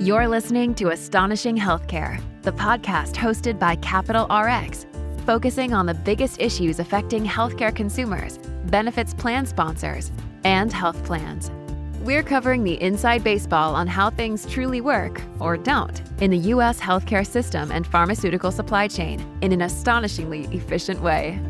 You're listening to Astonishing Healthcare, the podcast hosted by Capital RX, focusing on the biggest issues affecting healthcare consumers, benefits plan sponsors, and health plans. We're covering the inside baseball on how things truly work, or don't, in the U.S. healthcare system and pharmaceutical supply chain in an astonishingly efficient way.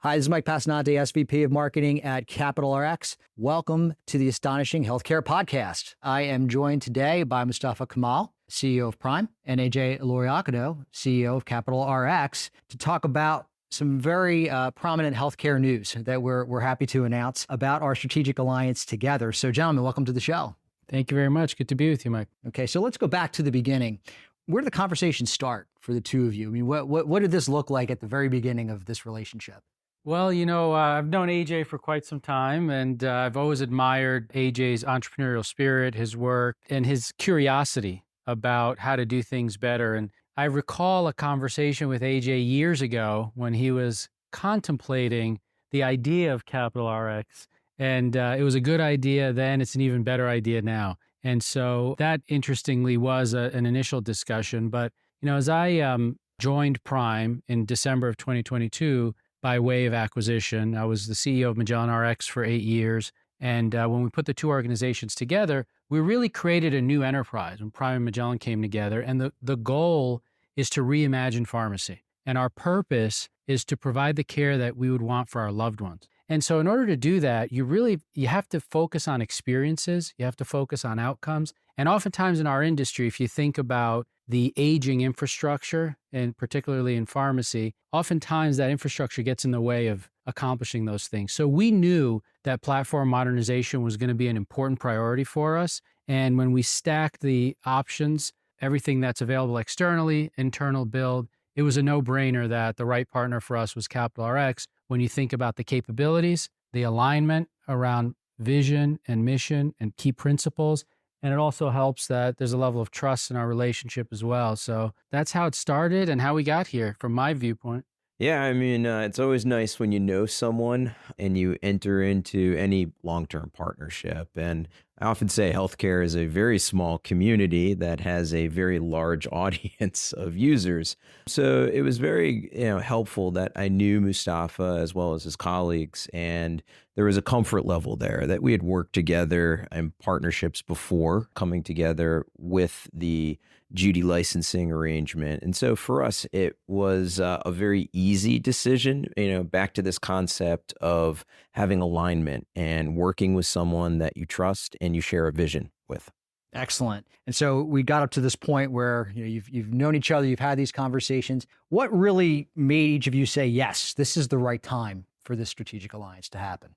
Hi, this is Mike Passanante, SVP of Marketing at Capital RX. Welcome to the Astonishing Healthcare Podcast. I am joined today by Mostafa Kamal, CEO of Prime, and AH012, CEO of Capital RX, to talk about some very prominent healthcare news that we're happy to announce about our strategic alliance together. So, gentlemen, welcome to the show. Thank you very much. Good to be with you, Mike. Okay, so let's go back to the beginning. Where did the conversation start for the two of you? I mean, what did this look like at the very beginning of this relationship? Well, I've known AJ for quite some time, and I've always admired AJ's entrepreneurial spirit, his work, and his curiosity about how to do things better. And I recall a conversation with AJ years ago when he was contemplating the idea of Capital RX. And it was a good idea then. It's an even better idea now. And so that, interestingly, was an initial discussion. But, as I joined Prime in December of 2022, by way of acquisition. I was the CEO of Magellan RX for 8 years. And when we put the two organizations together, we really created a new enterprise when Prime and Magellan came together. And the goal is to reimagine pharmacy. And our purpose is to provide the care that we would want for our loved ones. And so in order to do that, you have to focus on experiences. You have to focus on outcomes. And oftentimes in our industry, if you think about the aging infrastructure, and particularly in pharmacy, oftentimes that infrastructure gets in the way of accomplishing those things. So we knew that platform modernization was going to be an important priority for us. And when we stacked the options, everything that's available externally, internal build, it was a no-brainer that the right partner for us was Capital RX. When you think about the capabilities, the alignment around vision and mission and key principles, and it also helps that there's a level of trust in our relationship as well. So that's how it started and how we got here from my viewpoint. Yeah, I mean, it's always nice when you know someone and you enter into any long-term partnership. And I often say healthcare is a very small community that has a very large audience of users. So it was very, helpful that I knew Mostafa as well as his colleagues, and there was a comfort level there that we had worked together in partnerships before, coming together with the Judi licensing arrangement. And so for us, it was a very easy decision, back to this concept of having alignment and working with someone that you trust and you share a vision with. Excellent. And so we got up to this point where you've known each other, you've had these conversations. What really made each of you say, yes, this is the right time for this strategic alliance to happen?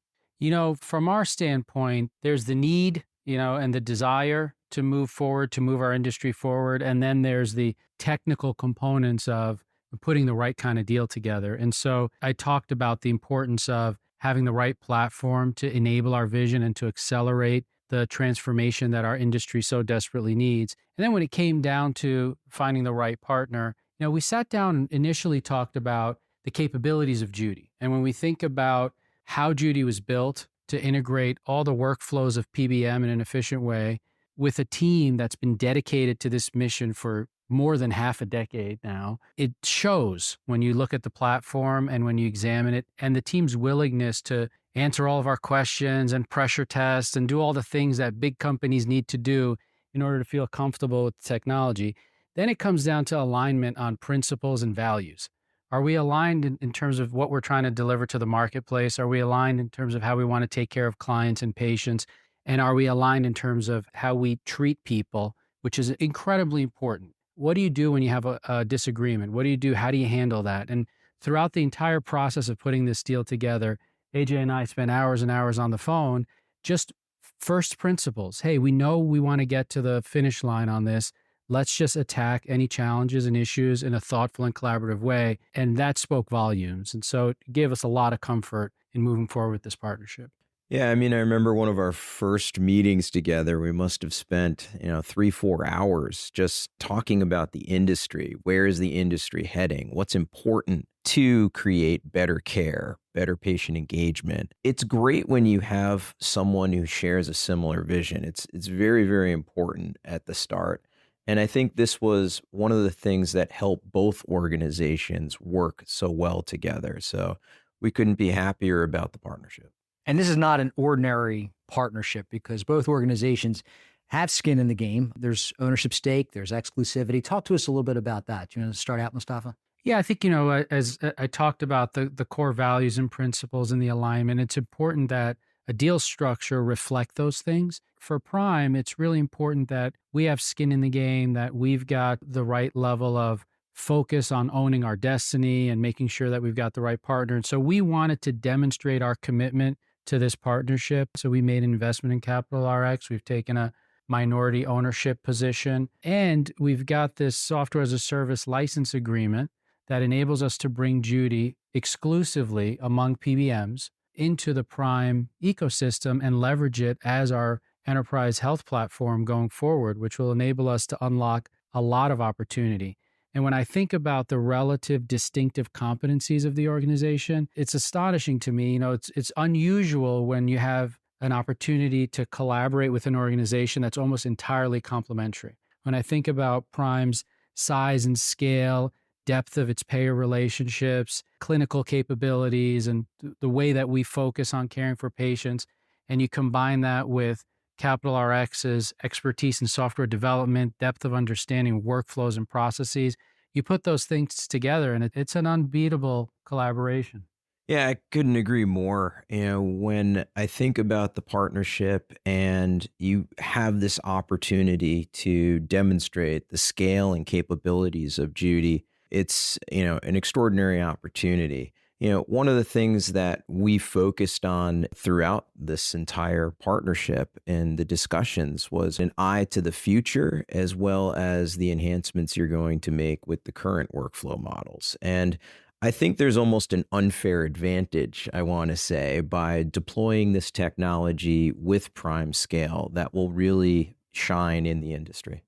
From our standpoint, there's the need, and the desire to move forward, to move our industry forward. And then there's the technical components of putting the right kind of deal together. And so I talked about the importance of having the right platform to enable our vision and to accelerate the transformation that our industry so desperately needs. And then when it came down to finding the right partner, we sat down and initially talked about the capabilities of Judi. And when we think about how Judi was built to integrate all the workflows of PBM in an efficient way with a team that's been dedicated to this mission for more than half a decade now, it shows when you look at the platform and when you examine it, and the team's willingness to answer all of our questions and pressure test and do all the things that big companies need to do in order to feel comfortable with the technology. Then it comes down to alignment on principles and values. Are we aligned in terms of what we're trying to deliver to the marketplace? Are we aligned in terms of how we want to take care of clients and patients? And are we aligned in terms of how we treat people, which is incredibly important? What do you do when you have a disagreement? What do you do? How do you handle that? And throughout the entire process of putting this deal together, AJ and I spent hours and hours on the phone, just first principles. Hey, we know we want to get to the finish line on this. Let's just attack any challenges and issues in a thoughtful and collaborative way. And that spoke volumes. And so it gave us a lot of comfort in moving forward with this partnership. Yeah, I mean, I remember one of our first meetings together. We must have spent, 3, 4 hours just talking about the industry. Where is the industry heading? What's important to create better care, better patient engagement? It's great when you have someone who shares a similar vision. It's very, very important at the start. And I think this was one of the things that helped both organizations work so well together. So we couldn't be happier about the partnership. And this is not an ordinary partnership because both organizations have skin in the game. There's ownership stake, there's exclusivity. Talk to us a little bit about that. Do you want to start out, Mostafa? Yeah, I think, as I talked about the core values and principles and the alignment, it's important that a deal structure reflect those things. For Prime, it's really important that we have skin in the game, that we've got the right level of focus on owning our destiny and making sure that we've got the right partner. And so we wanted to demonstrate our commitment to this partnership. So we made an investment in Capital RX. We've taken a minority ownership position, and we've got this software as a service license agreement that enables us to bring Judi exclusively among PBMs into the Prime ecosystem and leverage it as our enterprise health platform going forward, which will enable us to unlock a lot of opportunity. And when I think about the relative distinctive competencies of the organization, it's astonishing to me. It's unusual when you have an opportunity to collaborate with an organization that's almost entirely complementary. When I think about Prime's size and scale, depth of its payer relationships, clinical capabilities, and the way that we focus on caring for patients, and you combine that with Capital RX's expertise in software development, depth of understanding workflows and processes, you put those things together and it's an unbeatable collaboration. Yeah, I couldn't agree more. When I think about the partnership and you have this opportunity to demonstrate the scale and capabilities of Judi, it's, an extraordinary opportunity. One of the things that we focused on throughout this entire partnership and the discussions was an eye to the future, as well as the enhancements you're going to make with the current workflow models. And I think there's almost an unfair advantage, I want to say, by deploying this technology with Prime scale that will really shine in the industry.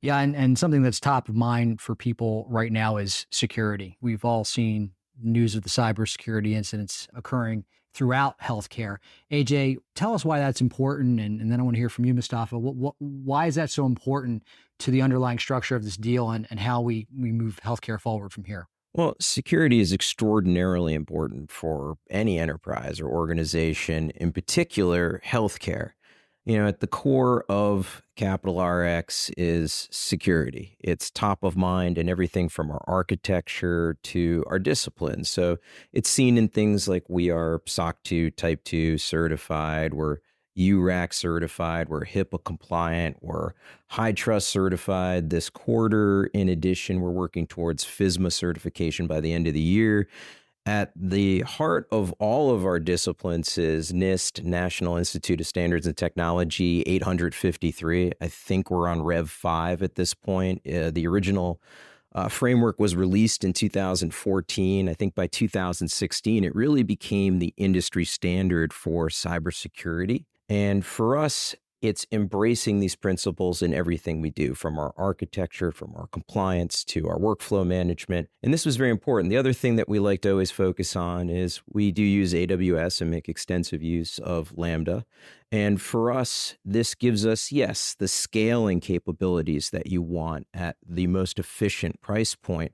Yeah, and something that's top of mind for people right now is security. We've all seen news of the cybersecurity incidents occurring throughout healthcare. AJ, tell us why that's important, and then I want to hear from you, Mostafa. Why is that so important to the underlying structure of this deal and how we move healthcare forward from here? Well, security is extraordinarily important for any enterprise or organization, in particular, healthcare. At the core of Capital RX is security. It's top of mind in everything from our architecture to our disciplines. So it's seen in things like we are SOC 2 Type 2 certified, we're URAC certified, we're HIPAA compliant, we're high trust certified this quarter. In addition, we're working towards FSMA certification by the end of the year. At the heart of all of our disciplines is NIST, National Institute of Standards and Technology, 853. I think we're on Rev 5 at this point. The original framework was released in 2014. I think by 2016, it really became the industry standard for cybersecurity. And for us, it's embracing these principles in everything we do, from our architecture, from our compliance to our workflow management. And this was very important. The other thing that we like to always focus on is we do use AWS and make extensive use of Lambda. And for us, this gives us, yes, the scaling capabilities that you want at the most efficient price point.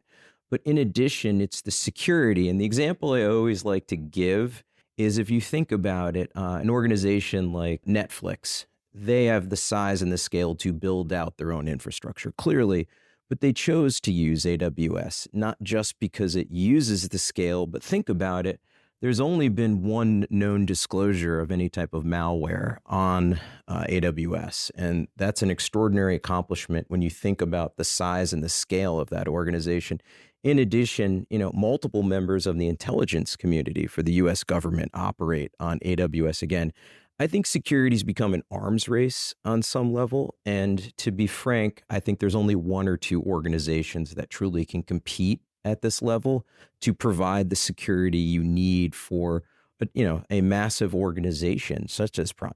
But in addition, it's the security. And the example I always like to give is, if you think about it, an organization like Netflix, they have the size and the scale to build out their own infrastructure, clearly, but they chose to use AWS, not just because it uses the scale, but think about it. There's only been one known disclosure of any type of malware on AWS, and that's an extraordinary accomplishment when you think about the size and the scale of that organization. In addition, multiple members of the intelligence community for the U.S. government operate on AWS. Again, I think security's become an arms race on some level. And to be frank, I think there's only one or two organizations that truly can compete at this level to provide the security you need for but a massive organization such as Prime.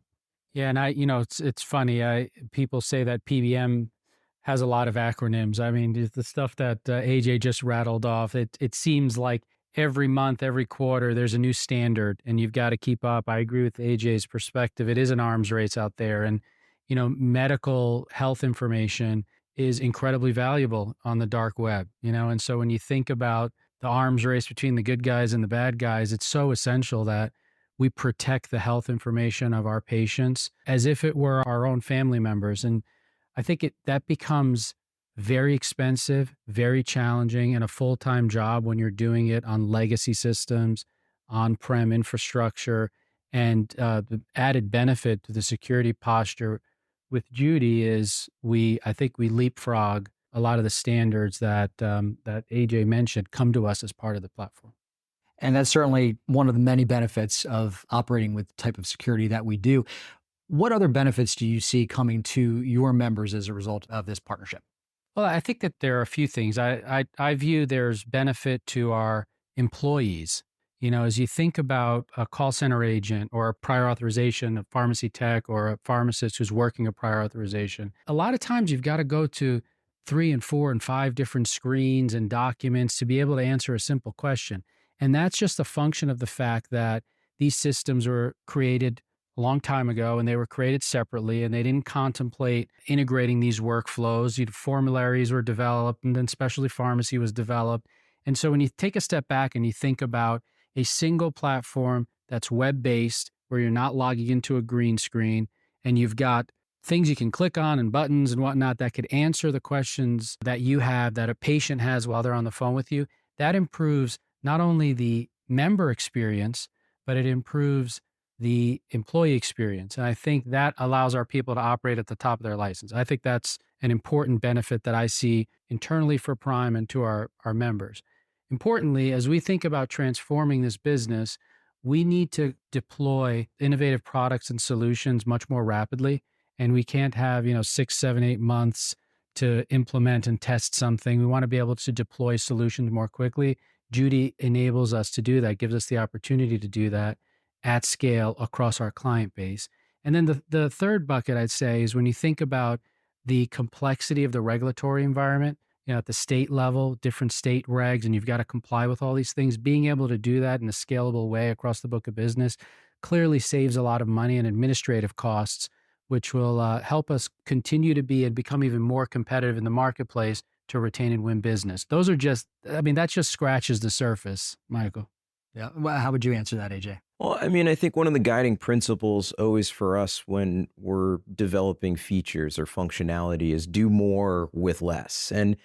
Yeah, and it's funny. People say that PBM has a lot of acronyms. I mean, the stuff that AJ just rattled off. It seems like every month, every quarter, there's a new standard, and you've got to keep up. I agree with AJ's perspective. It is an arms race out there, and medical health information is incredibly valuable on the dark web. And so when you think about the arms race between the good guys and the bad guys, it's so essential that we protect the health information of our patients as if it were our own family members. And I think that becomes very expensive, very challenging, and a full-time job when you're doing it on legacy systems, on-prem infrastructure, and the added benefit to the security posture with Judi is I think we leapfrog a lot of the standards that AJ mentioned come to us as part of the platform. And that's certainly one of the many benefits of operating with the type of security that we do. What other benefits do you see coming to your members as a result of this partnership? Well, I think that there are a few things. I view there's benefit to our employees. As you think about a call center agent or a prior authorization, a pharmacy tech or a pharmacist who's working a prior authorization, a lot of times you've got to go to 3 and 4 and 5 different screens and documents to be able to answer a simple question. And that's just a function of the fact that these systems were created a long time ago and they were created separately and they didn't contemplate integrating these workflows. Formularies were developed and then specialty pharmacy was developed. And so when you take a step back and you think about a single platform that's web-based where you're not logging into a green screen and you've got things you can click on and buttons and whatnot that could answer the questions that you have, that a patient has while they're on the phone with you, that improves not only the member experience, but it improves the employee experience. And I think that allows our people to operate at the top of their license. I think that's an important benefit that I see internally for Prime and to our members. Importantly, as we think about transforming this business, we need to deploy innovative products and solutions much more rapidly. And we can't have, 6, 7, 8 months to implement and test something. We want to be able to deploy solutions more quickly. Judi enables us to do that, gives us the opportunity to do that at scale across our client base. And then the third bucket, I'd say, is when you think about the complexity of the regulatory environment, at the state level, different state regs, and you've got to comply with all these things, being able to do that in a scalable way across the book of business clearly saves a lot of money and administrative costs, which will help us continue to be and become even more competitive in the marketplace to retain and win business. That just scratches the surface, Michael. Yeah. Well, how would you answer that, AJ? Well, I think one of the guiding principles always for us when we're developing features or functionality is do more with less. And,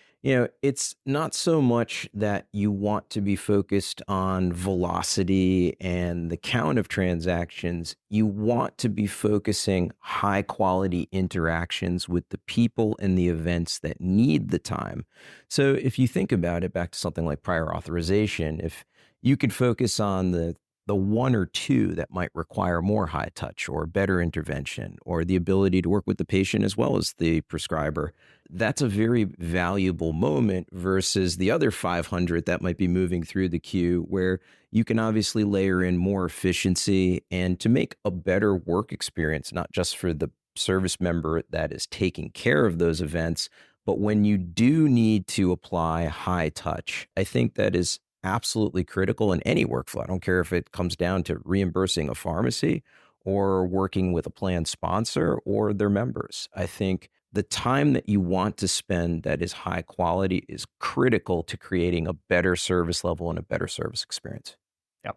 it's not so much that you want to be focused on velocity and the count of transactions. You want to be focusing high quality interactions with the people and the events that need the time. So if you think about it, back to something like prior authorization, if you could focus on the 1 or 2 that might require more high touch or better intervention or the ability to work with the patient as well as the prescriber, that's a very valuable moment versus the other 500 that might be moving through the queue, where you can obviously layer in more efficiency and to make a better work experience, not just for the service member that is taking care of those events, but when you do need to apply high touch. I think that is absolutely critical in any workflow. I don't care if it comes down to reimbursing a pharmacy or working with a plan sponsor or their members. I think the time that you want to spend that is high quality is critical to creating a better service level and a better service experience. Yep,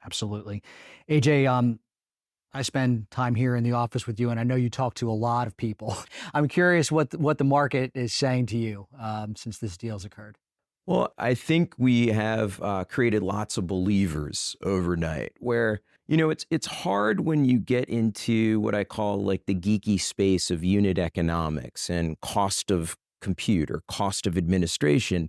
absolutely. AJ, I spend time here in the office with you, and I know you talk to a lot of people. I'm curious what the market is saying to you since this deal's occurred. Well, I think we have created lots of believers overnight where, it's hard when you get into what I call like the geeky space of unit economics and cost of compute or cost of administration.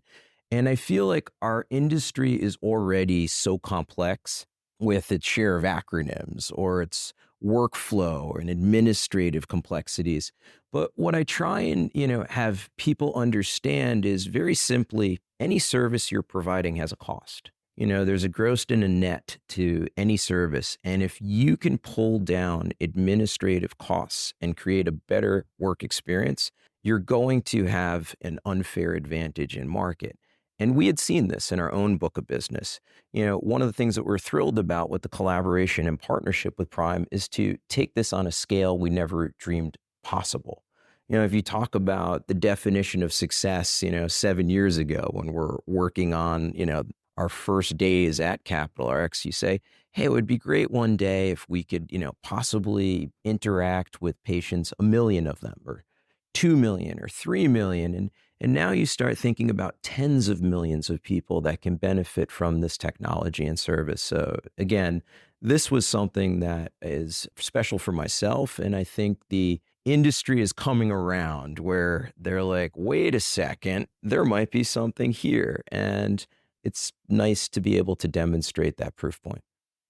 And I feel like our industry is already so complex with its share of acronyms or its workflow and administrative complexities. But what I try and, have people understand is very simply, any service you're providing has a cost. There's a gross and a net to any service. And if you can pull down administrative costs and create a better work experience, you're going to have an unfair advantage in market. And we had seen this in our own book of business. One of the things that we're thrilled about with the collaboration and partnership with Prime is to take this on a scale we never dreamed possible. If you talk about the definition of success, 7 years ago when we're working on, our first days at Capital RX, you say, hey, it would be great one day if we could, possibly interact with patients, 1 million of them, or 2 million or 3 million. And now you start thinking about tens of millions of people that can benefit from this technology and service. So again, this was something that is special for myself. And I think the industry is coming around where they're like, wait a second, there might be something here. And it's nice to be able to demonstrate that proof point.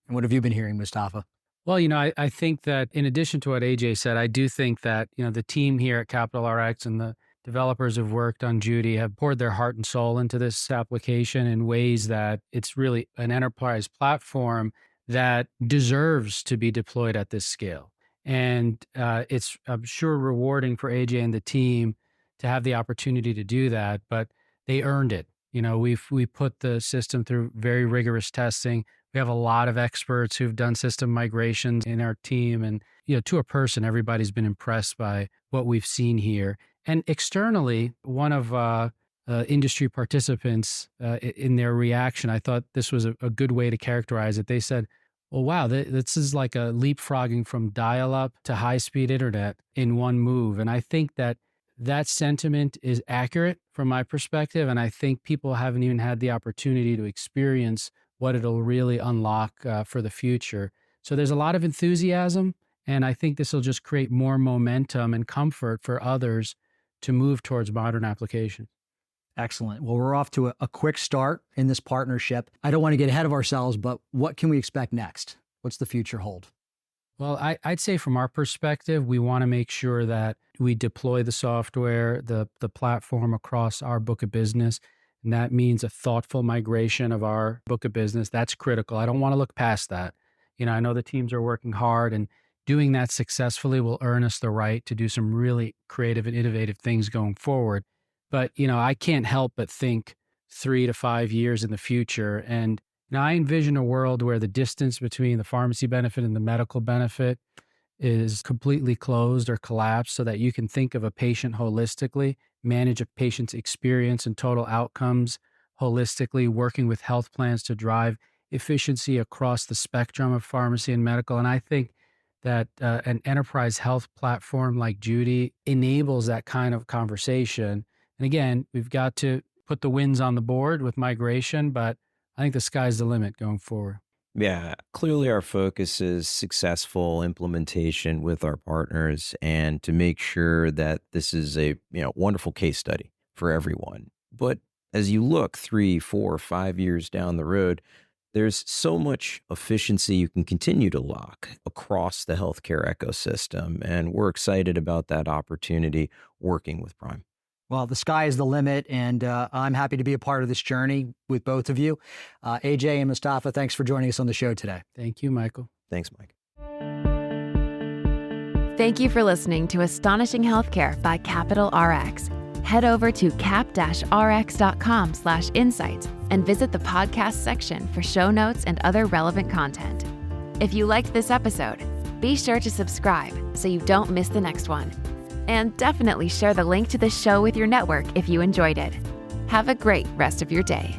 And what have you been hearing, Mostafa? Well, I think that in addition to what AJ said, I do think that, the team here at Capital RX and the developers who've worked on Judi have poured their heart and soul into this application in ways that it's really an enterprise platform that deserves to be deployed at this scale. And it's, I'm sure, rewarding for AJ and the team to have the opportunity to do that, but they earned it. We put the system through very rigorous testing. We have a lot of experts who've done system migrations in our team. And, to a person, everybody's been impressed by what we've seen here. And externally, one of industry participants in their reaction, I thought this was a good way to characterize it. They said, well, wow, this is like a leapfrogging from dial-up to high-speed internet in one move. And I think that sentiment is accurate from my perspective. And I think people haven't even had the opportunity to experience what it'll really unlock for the future. So there's a lot of enthusiasm, and I think this will just create more momentum and comfort for others to move towards modern applications. Excellent. Well, we're off to a quick start in this partnership. I don't want to get ahead of ourselves, but what can we expect next? What's the future hold? Well, I'd say from our perspective, we want to make sure that we deploy the software, the platform across our book of business. And that means a thoughtful migration of our book of business. That's critical. I don't want to look past that. I know the teams are working hard, and doing that successfully will earn us the right to do some really creative and innovative things going forward. But, I can't help but think 3 to 5 years in the future. And I envision a world where the distance between the pharmacy benefit and the medical benefit is completely closed or collapsed, so that you can think of a patient holistically, manage a patient's experience and total outcomes holistically, working with health plans to drive efficiency across the spectrum of pharmacy and medical. And I think that an enterprise health platform like Judi enables that kind of conversation. And again, we've got to put the wins on the board with migration, but I think the sky's the limit going forward. Yeah, clearly our focus is successful implementation with our partners, and to make sure that this is a wonderful case study for everyone. But as you look 3, 4, 5 years down the road, there's so much efficiency you can continue to lock across the healthcare ecosystem, and we're excited about that opportunity working with Prime. Well, the sky is the limit, and I'm happy to be a part of this journey with both of you. AJ and Mostafa, thanks for joining us on the show today. Thank you, Michael. Thanks, Mike. Thank you for listening to Astonishing Healthcare by Capital RX. Head over to cap-rx.com/insights and visit the podcast section for show notes and other relevant content. If you liked this episode, be sure to subscribe so you don't miss the next one. And definitely share the link to the show with your network if you enjoyed it. Have a great rest of your day.